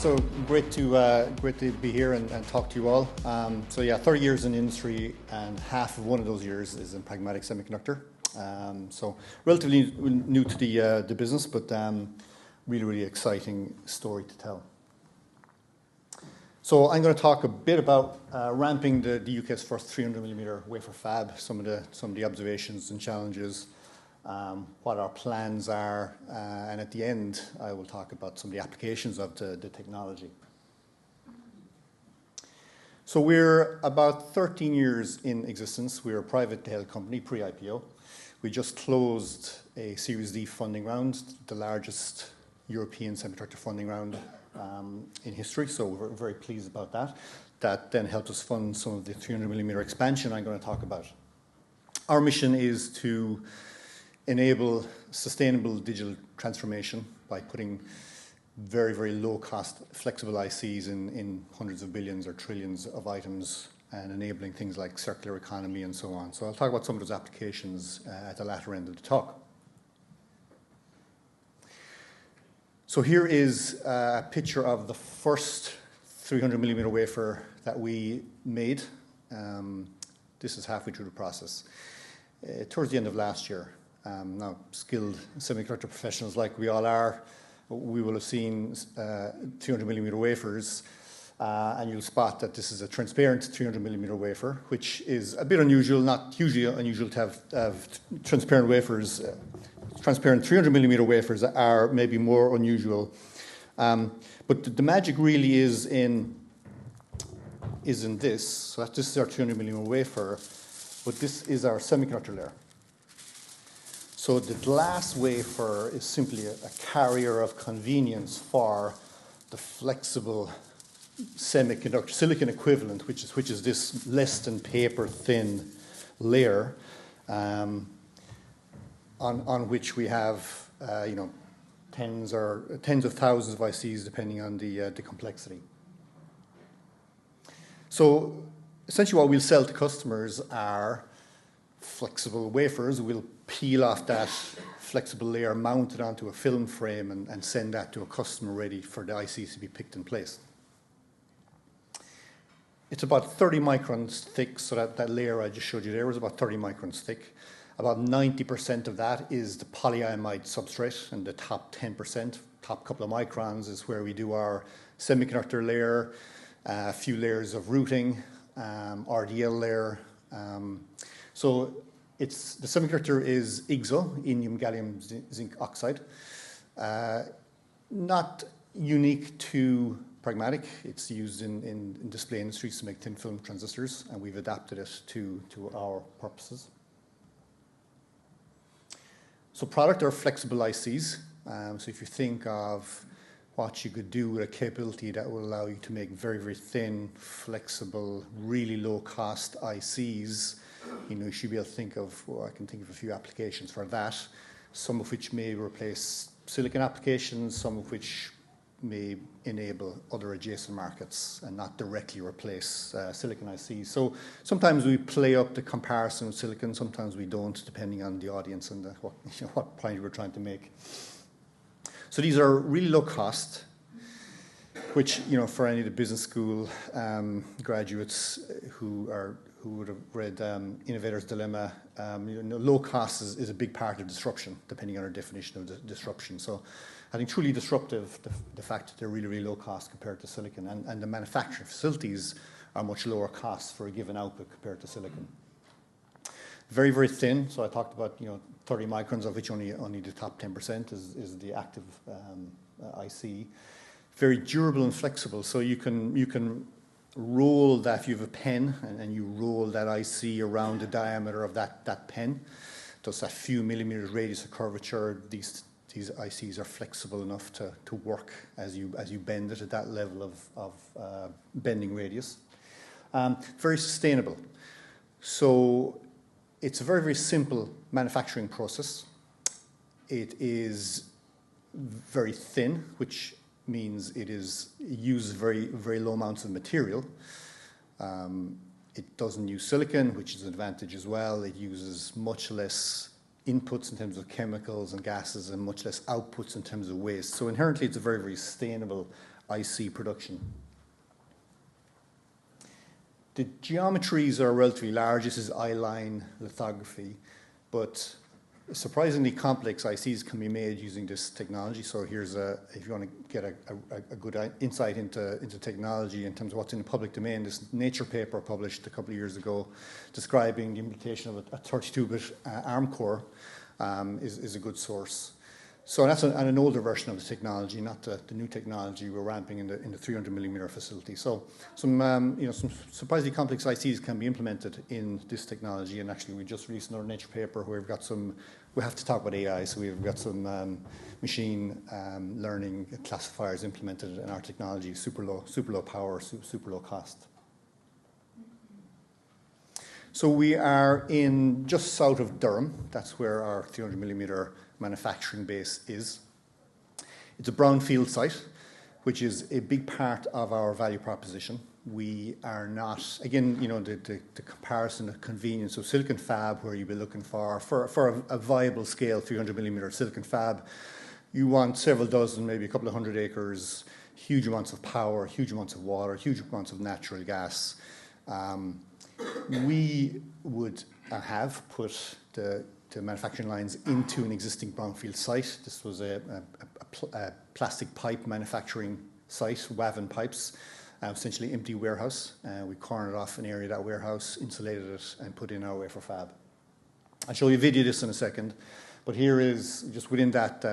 So great to be here and talk to you all. 30 years in the industry, and half of one of those years is in pragmatic semiconductor. So relatively new to the business, but really exciting story to tell. So I'm going to talk a bit about ramping the UK's first 300mm wafer fab, some of the observations and challenges, what our plans are, and at the end I will talk about some of the applications of the technology. So we're about 13 years in existence. We're a privately held company, pre-IPO. We just closed a Series D funding round, the largest European semiconductor funding round in history, so we're very pleased about that. That then helped us fund some of the 300mm expansion I'm going to talk about. Our mission is to enable sustainable digital transformation by putting very low-cost flexible ICs in hundreds of billions or trillions of items and enabling things like circular economy and so on. So I'll talk about some of those applications at the latter end of the talk. So here is a picture of the first 300mm wafer that we made. This is halfway through the process. Towards the end of last year. Now, skilled semiconductor professionals like we all are, we will have seen 300mm wafers, and you'll spot that this is a transparent 300mm wafer, which is a bit unusual, not hugely unusual to have transparent wafers. Transparent 300mm wafers are maybe more unusual, but the magic really is in this. So this is our 300mm wafer, but this is our semiconductor layer. So the glass wafer is simply a carrier of convenience for the flexible semiconductor silicon equivalent, which is this less than paper thin layer, on which we have tens of thousands of ICs depending on the complexity. So essentially what we'll sell to customers are flexible wafers. We'll peel off that flexible layer, mount it onto a film frame, and send that to a customer ready for the ICs to be picked and placed. It's about 30 microns thick, so that layer I just showed you there was about 30 microns thick. About 90% of that is the polyimide substrate, and the top 10%, top couple of microns, is where we do our semiconductor layer, a few layers of routing, RDL layer. So the semiconductor is IGZO, indium gallium zinc oxide. Not unique to pragmatic. It's used in display industries to make thin film transistors, and we've adapted it to our purposes. So product are flexible ICs. So if you think of what you could do with a capability that will allow you to make very thin, flexible, really low-cost ICs, you should be able to think of, I can think of a few applications for that, some of which may replace silicon applications, some of which may enable other adjacent markets and not directly replace silicon ICs. So sometimes we play up the comparison with silicon, sometimes we don't, depending on the audience and what point we're trying to make. So these are really low cost, which, for any of the business school graduates who would have read Innovator's Dilemma, low cost is a big part of disruption, depending on our definition of disruption. So I think truly disruptive, the fact that they're really low cost compared to silicon, and the manufacturing facilities are much lower cost for a given output compared to silicon. Very thin, so I talked about 30 microns, of which only the top 10% is the active IC. Very durable and flexible, so you can roll that. If you have a pen and you roll that IC around the diameter of that pen, just a few millimeters radius of curvature, these ICs are flexible enough to work as you bend it at that level of bending radius. Very sustainable. So it's a very simple manufacturing process. It is very thin, which means it uses very low amounts of material. It doesn't use silicon, which is an advantage as well. It uses much less inputs in terms of chemicals and gases and much less outputs in terms of waste. So inherently, it's a very sustainable IC production. The geometries are relatively large. This is eye-line lithography, but surprisingly complex ICs can be made using this technology. So here's if you want to get a good insight into technology in terms of what's in the public domain, this Nature paper published a couple of years ago describing the implementation of a 32-bit ARM core is a good source. So that's an older version of the technology, not the new technology we're ramping in the 300 millimeter facility. So some surprisingly complex ICs can be implemented in this technology. And actually, we just released another Nature paper where we've got some. We have to talk about AI, so we've got some machine learning classifiers implemented in our technology, super low power, super low cost. So we are in just south of Durham. That's where our 300 millimeter manufacturing base is. It's a brownfield site, which is a big part of our value proposition. We are not, again, the comparison of convenience. So silicon fab, where you'd be looking for a viable scale 300 millimeter silicon fab, you want several dozen, maybe a couple of hundred acres, huge amounts of power, huge amounts of water, huge amounts of natural gas. We would have put the manufacturing lines into an existing brownfield site. This was a plastic pipe manufacturing site, WAVN pipes, essentially empty warehouse. We cornered off an area of that warehouse, insulated it, and put in our wafer fab. I'll show you a video of this in a second, but here is just within that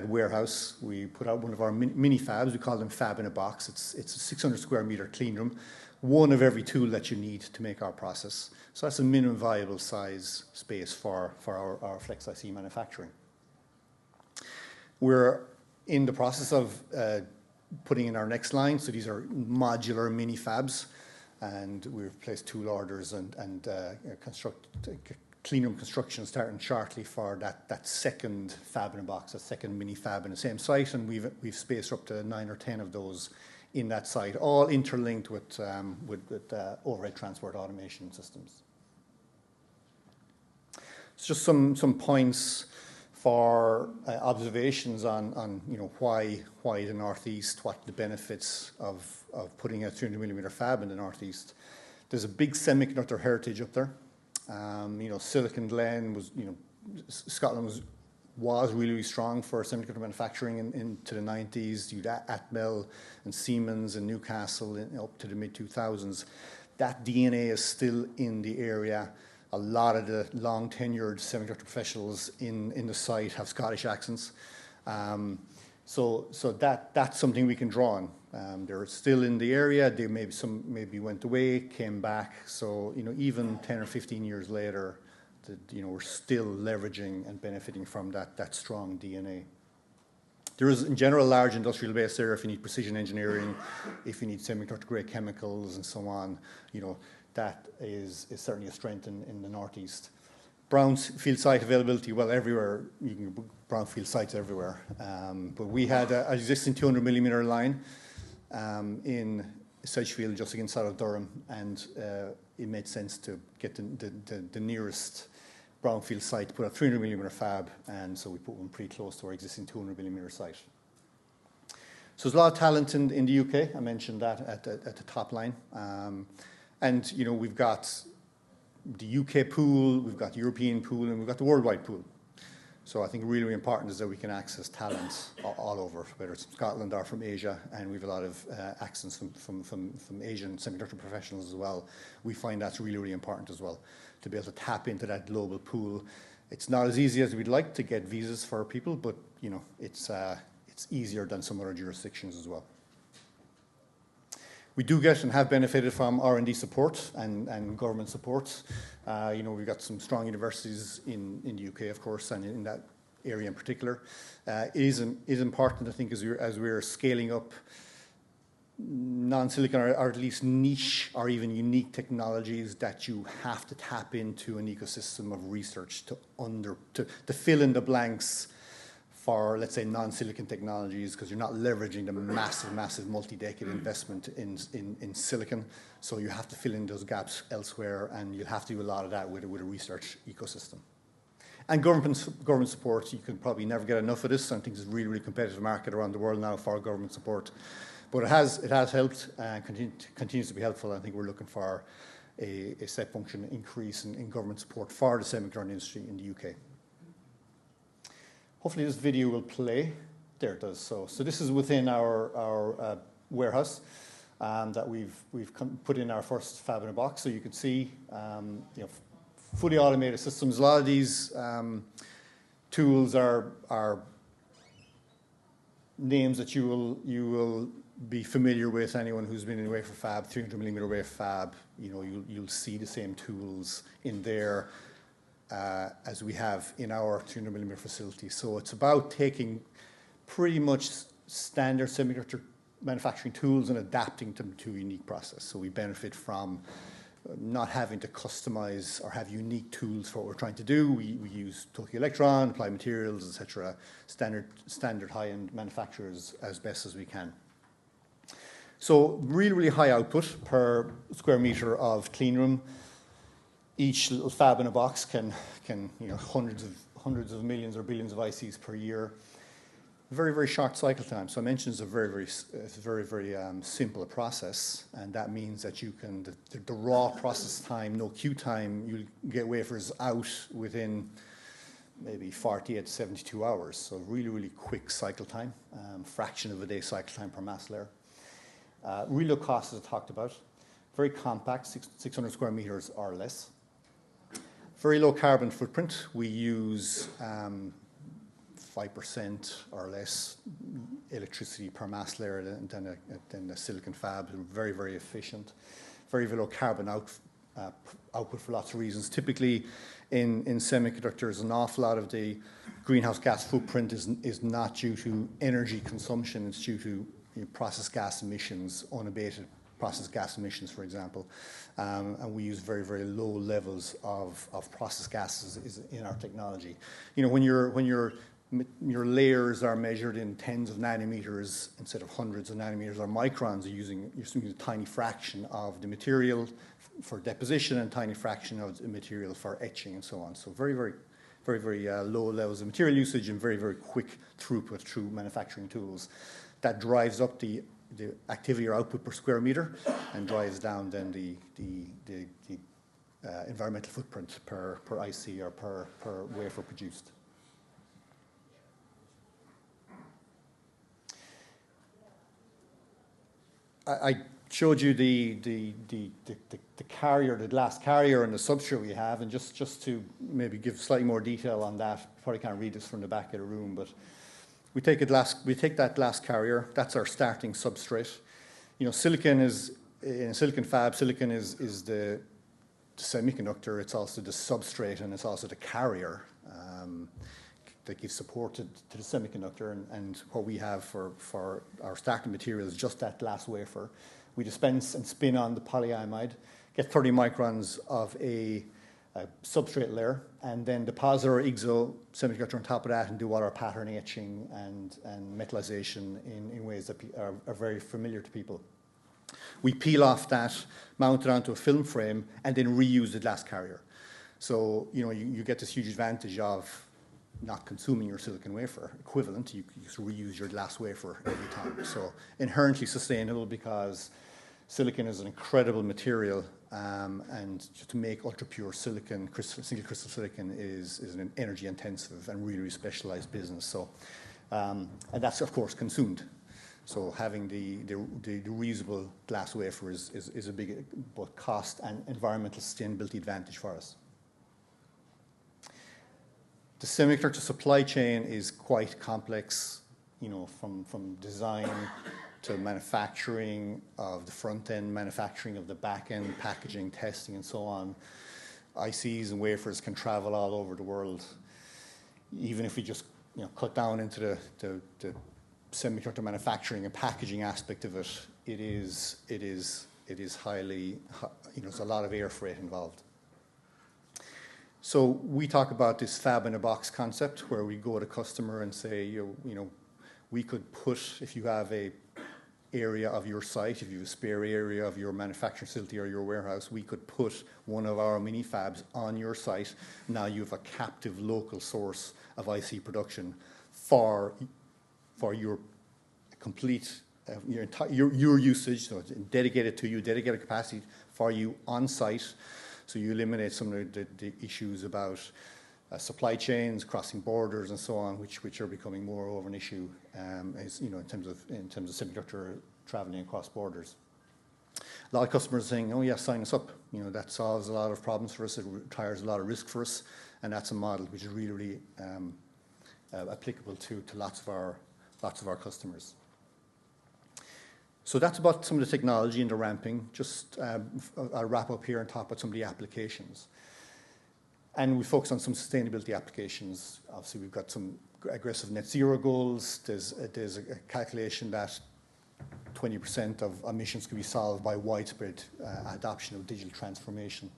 warehouse. We put out one of our mini fabs. We call them fab in a box. It's a 600 square meter clean room, one of every tool that you need to make our process. So that's a minimum viable size space for our Flex IC manufacturing. We're in the process of putting in our next line. So these are modular mini fabs, and we've placed tool orders and clean room construction starting shortly for that second fab in a box, a second mini fab in the same site, and we've spaced up to 9 or 10 of those in that site, all interlinked with overhead transport automation systems. It's just some points for observations on why the Northeast, what the benefits of putting a 300 millimeter fab in the Northeast. There's a big semiconductor heritage up there. Silicon Glen was, Scotland was really strong for semiconductor manufacturing into the 90s. You had Atmel and Siemens and Newcastle up to the mid-2000s. That DNA is still in the area. A lot of the long-tenured semiconductor professionals in the site have Scottish accents. So that's something we can draw on. They're still in the area. They maybe went away, came back. So even 10 or 15 years later, we're still leveraging and benefiting from that strong DNA. There is, in general, a large industrial base there. If you need precision engineering, if you need semiconductor-grade chemicals and so on, that is certainly a strength in the Northeast. Brownfield site availability, well, everywhere. You can brownfield sites everywhere. But we had an existing 200 millimeter line in Sedgefield, just against out of Durham, and it made sense to get the nearest brownfield site to put a 300 millimeter fab, and so we put one pretty close to our existing 200 millimeter site. So there's a lot of talent in the UK. I mentioned that at the top line. And we've got the UK pool, we've got the European pool, and we've got the worldwide pool. So I think really important is that we can access talent all over, whether it's from Scotland or from Asia, and we have a lot of accents from Asian semiconductor professionals as well. We find that's really, really important as well, to be able to tap into that global pool. It's not as easy as we'd like to get visas for people, but it's easier than some other jurisdictions as well. We do get and have benefited from R&D support and government support. We've got some strong universities in the UK, of course, and in that area in particular. It is important, I think, as we're scaling up non-silicon or at least niche or even unique technologies, that you have to tap into an ecosystem of research to fill in the blanks for, let's say, non-silicon technologies, because you're not leveraging the massive multi-decade investment in silicon. So you have to fill in those gaps elsewhere, and you'll have to do a lot of that with a research ecosystem. And government support, you can probably never get enough of this. I think it's a really, really competitive market around the world now for government support. But it has helped and continues to be helpful. I think we're looking for a step function increase in government support for the semiconductor industry in the UK. Hopefully this video will play. There it does. So this is within our warehouse that we've put in our first fab in a box. So you can see, fully automated systems. A lot of these tools are names that you will be familiar with. Anyone who's been in a wafer fab, 300 millimeter wafer fab, you'll see the same tools in there as we have in our 300 millimeter facility. So it's about taking pretty much standard semiconductor manufacturing tools and adapting them to a unique process. So we benefit from not having to customize or have unique tools for what we're trying to do. We use Tokyo Electron, Applied Materials, etc., standard high-end manufacturers as best as we can. So really, really high output per square meter of clean room. Each little fab in a box can hundreds of millions or billions of ICs per year. Very, very short cycle time. So I mentioned it's a very, very simple process, and that means that you can, the raw process time, no queue time, you get wafers out within maybe 48 to 72 hours. So really, really quick cycle time, fraction of a day cycle time per mass layer. Really low cost, as I talked about. Very compact, 600 square meters or less. Very low carbon footprint. We use 5% or less electricity per mass layer than a silicon fab. Very, very efficient. Very, very low carbon output for lots of reasons. Typically, in semiconductors, an awful lot of the greenhouse gas footprint is not due to energy consumption. It's due to process gas emissions, unabated process gas emissions, for example. And we use very, very low levels of process gases in our technology. When your layers are measured in tens of nanometers instead of hundreds of nanometers or microns, you're using a tiny fraction of the material for deposition and a tiny fraction of the material for etching and so on. So very, very, very, very low levels of material usage and very, very quick throughput through manufacturing tools. That drives up the activity or output per square meter and drives down then the environmental footprint per IC or per wafer produced. I showed you the carrier, the glass carrier and the substrate we have, and just to maybe give slightly more detail on that. Probably can't read this from the back of the room, but we take that glass carrier. That's our starting substrate. Silicon is in a silicon fab. Silicon is the semiconductor. It's also the substrate, and it's also the carrier that gives support to the semiconductor. And what we have for our starting material is just that glass wafer. We dispense and spin on the polyamide, get 30 microns of a substrate layer, and then deposit our IGZO semiconductor on top of that and do all our pattern etching and metallization in ways that are very familiar to people. We peel off that, mount it onto a film frame, and then reuse the glass carrier. So you get this huge advantage of not consuming your silicon wafer equivalent. You just reuse your glass wafer every time. So inherently sustainable, because silicon is an incredible material, and to make ultra pure silicon, single crystal silicon is an energy intensive and really, really specialized business. So and that's of course consumed. So having the reusable glass wafer is a big both cost and environmental sustainability advantage for us. The semiconductor supply chain is quite complex, from design to manufacturing of the front end, manufacturing of the back end, packaging, testing, and so on. ICs and wafers can travel all over the world. Even if we just cut down into the semiconductor manufacturing and packaging aspect of it, it is highly, there's a lot of air freight involved. So we talk about this fab in a box concept, where we go to customer and say, we could put, if you have a area of your site, if you have a spare area of your manufacturing facility or your warehouse, we could put one of our mini fabs on your site. Now you have a captive local source of IC production for your complete your usage, so it's dedicated to you, dedicated capacity for you on site. So you eliminate some of the issues about supply chains, crossing borders, and so on, which are becoming more of an issue, as in terms of semiconductor traveling across borders. A lot of customers are saying, "Oh yeah, sign us up. That solves a lot of problems for us. It retires a lot of risk for us," and that's a model which is really applicable to lots of our customers. So that's about some of the technology and the ramping. Just I'll wrap up here and talk about some of the applications. And we focus on some sustainability applications. Obviously, we've got some aggressive net zero goals. There's a calculation that 20% of emissions can be solved by widespread adoption of digital transformation,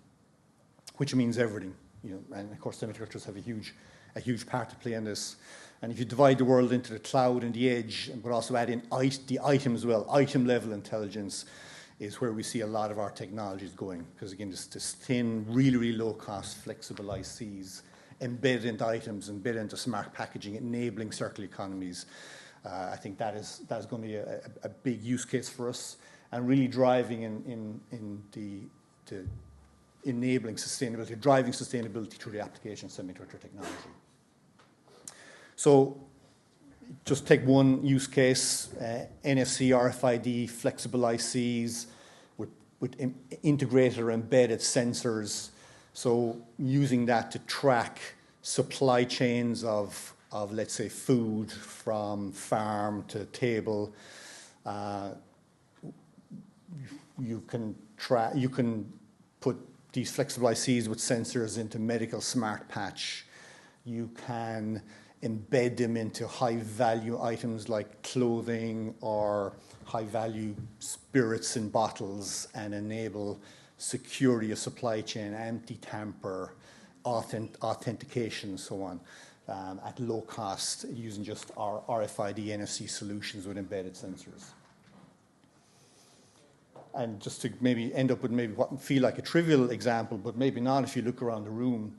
which means everything. And of course, semiconductors have a huge part to play in this. And if you divide the world into the cloud and the edge, but also add in the item as well, item level intelligence is where we see a lot of our technologies going. Because again, this thin, really low cost, flexible ICs embedded into items, embedded into smart packaging, enabling circular economies. I think that is going to be a big use case for us, and really driving in the enabling sustainability, driving sustainability through the application of semiconductor technology. So just take one use case, NFC, RFID, flexible ICs with integrated or embedded sensors. So using that to track supply chains of let's say, food from farm to table. You can put these flexible ICs with sensors into medical smart patch. You can embed them into high-value items like clothing or high-value spirits in bottles and enable security of supply chain, anti-tamper, authentication, and so on, at low cost using just our RFID NFC solutions with embedded sensors. And just to maybe end up with maybe what feel like a trivial example, but maybe not if you look around the room,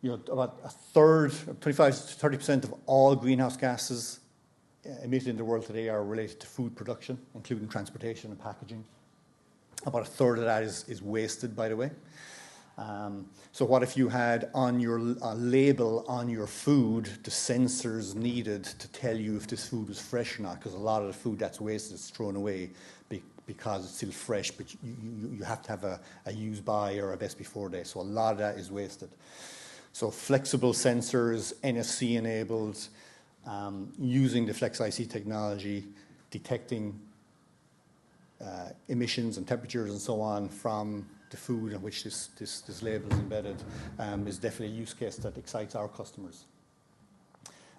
about a third, 25 to 30% of all greenhouse gases emitted in the world today are related to food production, including transportation and packaging. About a third of that is wasted, by the way. So what if you had on your label on your food the sensors needed to tell you if this food was fresh or not? Because a lot of the food that's wasted is thrown away because it's still fresh, but you have to have a use by or a best before date. So a lot of that is wasted. So flexible sensors, NFC enabled, using the Flex IC technology, detecting emissions and temperatures and so on from the food in which this label is embedded, is definitely a use case that excites our customers.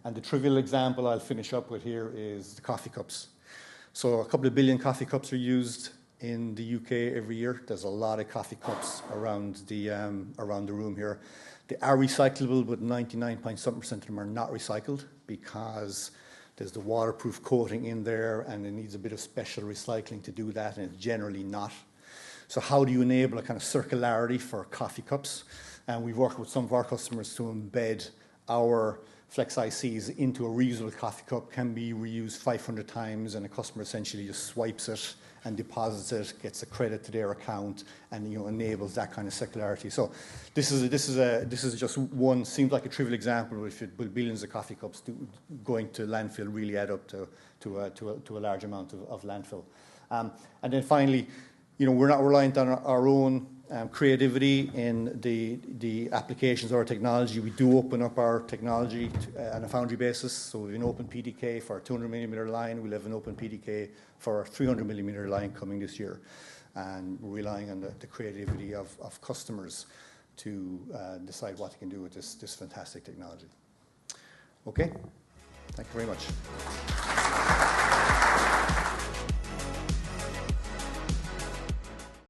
And the trivial example I'll finish up with here is the coffee cups. So a couple of billion coffee cups are used in the UK every year. There's a lot of coffee cups around the room here. They are recyclable, but 99.something% of them are not recycled because there's the waterproof coating in there and it needs a bit of special recycling to do that, and it's generally not. So how do you enable a kind of circularity for coffee cups? And we've worked with some of our customers to embed our Flex ICs into a reusable coffee cup, can be reused 500 times, and a customer essentially just swipes it and deposits it, gets a credit to their account, and enables that kind of circularity. So this is just one, seems like a trivial example, but billions of coffee cups going to landfill really add up to a large amount of landfill. And then finally, we're not reliant on our own creativity in the applications of our technology. We do open up our technology on a foundry basis. So we have an open PDK for our 200 millimeter line. We'll have an open PDK for our 300 millimeter line coming this year. And we're relying on the creativity of customers to decide what they can do with this fantastic technology. Okay, thank you very much.